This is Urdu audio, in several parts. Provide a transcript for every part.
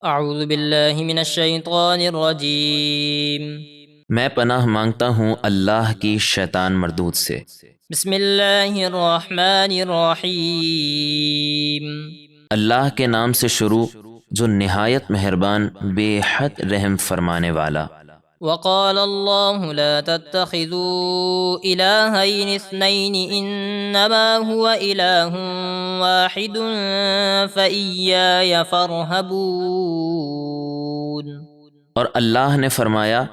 اعوذ باللہ من الشیطان الرجیم۔ میں پناہ مانگتا ہوں اللہ کی شیطان مردود سے۔ بسم اللہ الرحمن الرحیم۔ اللہ کے نام سے شروع جو نہایت مہربان بے حد رحم فرمانے والا۔ وقال اللہ لا تتخذوا الہین اثنین انما هو الہ واحد فإیای فارہبون۔ اور اللہ نے فرمایا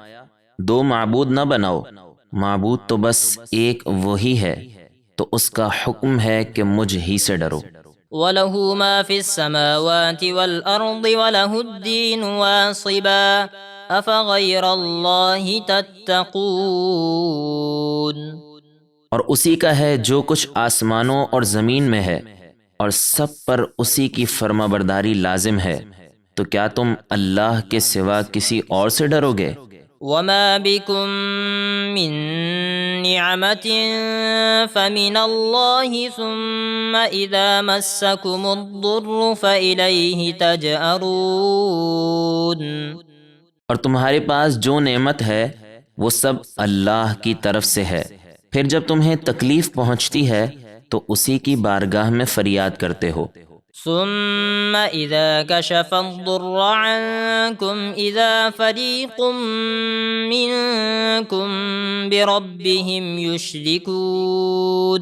دو معبود نہ بناؤ، معبود تو بس ایک وہی ہے، تو اس کا حکم ہے کہ مجھ ہی سے ڈرو۔ وَلَهُ مَا فِي السَّمَاوَاتِ وَالْأَرْضِ وَلَهُ الدِّينُ وَاصِبًا أَفَغَيْرَ اللَّهِ تَتَّقُونَ۔ اور اسی کا ہے جو کچھ آسمانوں اور زمین میں ہے، اور سب پر اسی کی فرما برداری لازم ہے، تو کیا تم اللہ کے سوا کسی اور سے ڈرو گے؟ وَمَا بِكُم مِّن نِّعْمَةٍ فَمِنَ اللَّهِ ثُمَّ إِذَا مَسَّكُمُ الضُّرُّ فَإِلَيْهِ تَجْأَرُونَ۔ اور تمہارے پاس جو نعمت ہے وہ سب اللہ کی طرف سے ہے، پھر جب تمہیں تکلیف پہنچتی ہے تو اسی کی بارگاہ میں فریاد کرتے ہو۔ ثم إذا كشف الضر عنكم إذا فريق منكم بربهم يشركون۔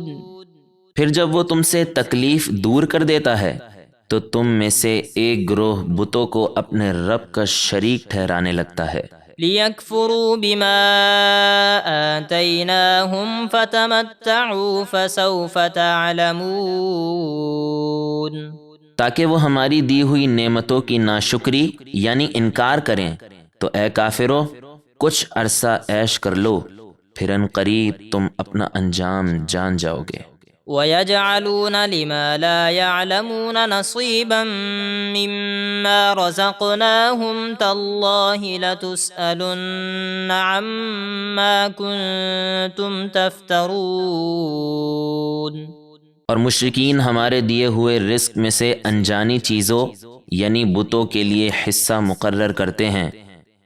پھر جب وہ تم سے تکلیف دور کر دیتا ہے تو تم میں سے ایک گروہ بتوں کو اپنے رب کا شریک ٹھہرانے لگتا ہے۔ لِيَكْفُرُوا بِمَا آتَيْنَاهُمْ فَتَمَتَّعُوا فَسَوْفَ تَعْلَمُونَ۔ تاکہ وہ ہماری دی ہوئی نعمتوں کی ناشکری یعنی انکار کریں، تو اے کافرو کچھ عرصہ عیش کر لو، پھر ان قریب تم اپنا انجام جان جاؤ گے۔ وَيَجْعَلُونَ لِمَا لَا يَعْلَمُونَ نَصِيبًا مِّمَّا رَزَقْنَاهُمْ تَاللَّهِ لَتُسْأَلُنَّ عَمَّا كُنتُمْ تَفْتَرُونَ۔ اور مشرکین ہمارے دیے ہوئے رزق میں سے انجانی چیزوں یعنی بتوں کے لیے حصہ مقرر کرتے ہیں،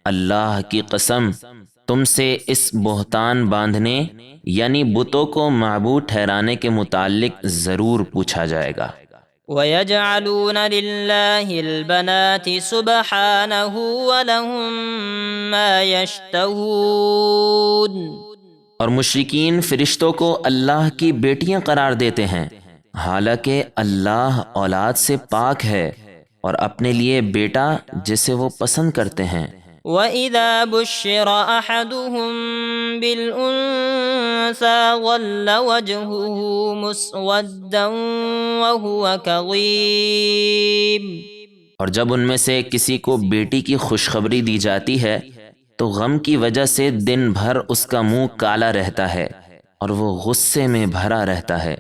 اللہ کی قسم تم سے اس بہتان باندھنے یعنی بتوں کو معبود ٹھہرانے کے متعلق ضرور پوچھا جائے گا۔ وَيَجْعَلُونَ لِلَّهِ الْبَنَاتِ سُبْحَانَهُ وَلَهُم مَّا يَشْتَهُونَ۔ اور مشرکین فرشتوں کو اللہ کی بیٹیاں قرار دیتے ہیں، حالانکہ اللہ اولاد سے پاک ہے اور اپنے لیے بیٹا جسے وہ پسند کرتے ہیں۔ وَإِذَا بُشِّرَ أَحَدُهُم بِالْأُنثَىٰ ظَلَّ وَجْهُهُ مُسْوَدًّا وَهُوَ كَظِيمٌ۔ اور جب ان میں سے کسی کو بیٹی کی خوشخبری دی جاتی ہے تو غم کی وجہ سے دن بھر اس کا منہ کالا رہتا ہے اور وہ غصے میں بھرا رہتا ہے۔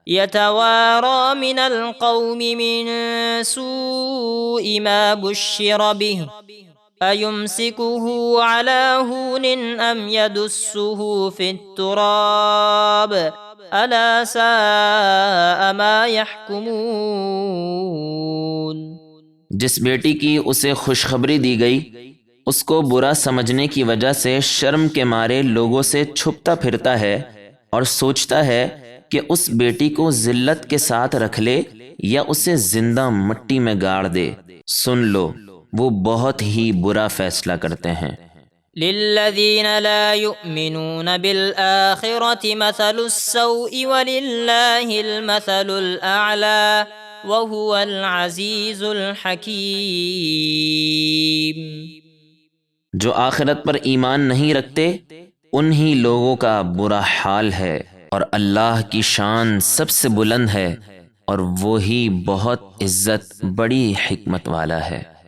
يَتَوَارَىٰ مِنَ الْقَوْمِ مِن سُوءِ مَا بُشِّرَ بِهِ أَيُمْسِكُهُ عَلَىٰ هُونٍ أَمْ يَدُسُّهُ فِي التُّرَابِ أَلَا سَاءَ مَا يَحْكُمُونَ۔ جس بیٹی کی اسے خوشخبری دی گئی اس کو برا سمجھنے کی وجہ سے شرم کے مارے لوگوں سے چھپتا پھرتا ہے اور سوچتا ہے کہ اس بیٹی کو ذلت کے ساتھ رکھ لے یا اسے زندہ مٹی میں گاڑ دے۔ سن لو وہ بہت ہی برا فیصلہ کرتے ہیں۔ لِلَّذِينَ لَا يُؤْمِنُونَ بِالْآخِرَةِ مَثَلُ السَّوْءِ وَلِلَّهِ الْمَثَلُ الْأَعْلَى وَهُوَ الْعَزِيزُ الْحَكِيمُ۔ جو آخرت پر ایمان نہیں رکھتے انہی لوگوں کا برا حال ہے، اور اللہ کی شان سب سے بلند ہے اور وہی بہت عزت بڑی حکمت والا ہے۔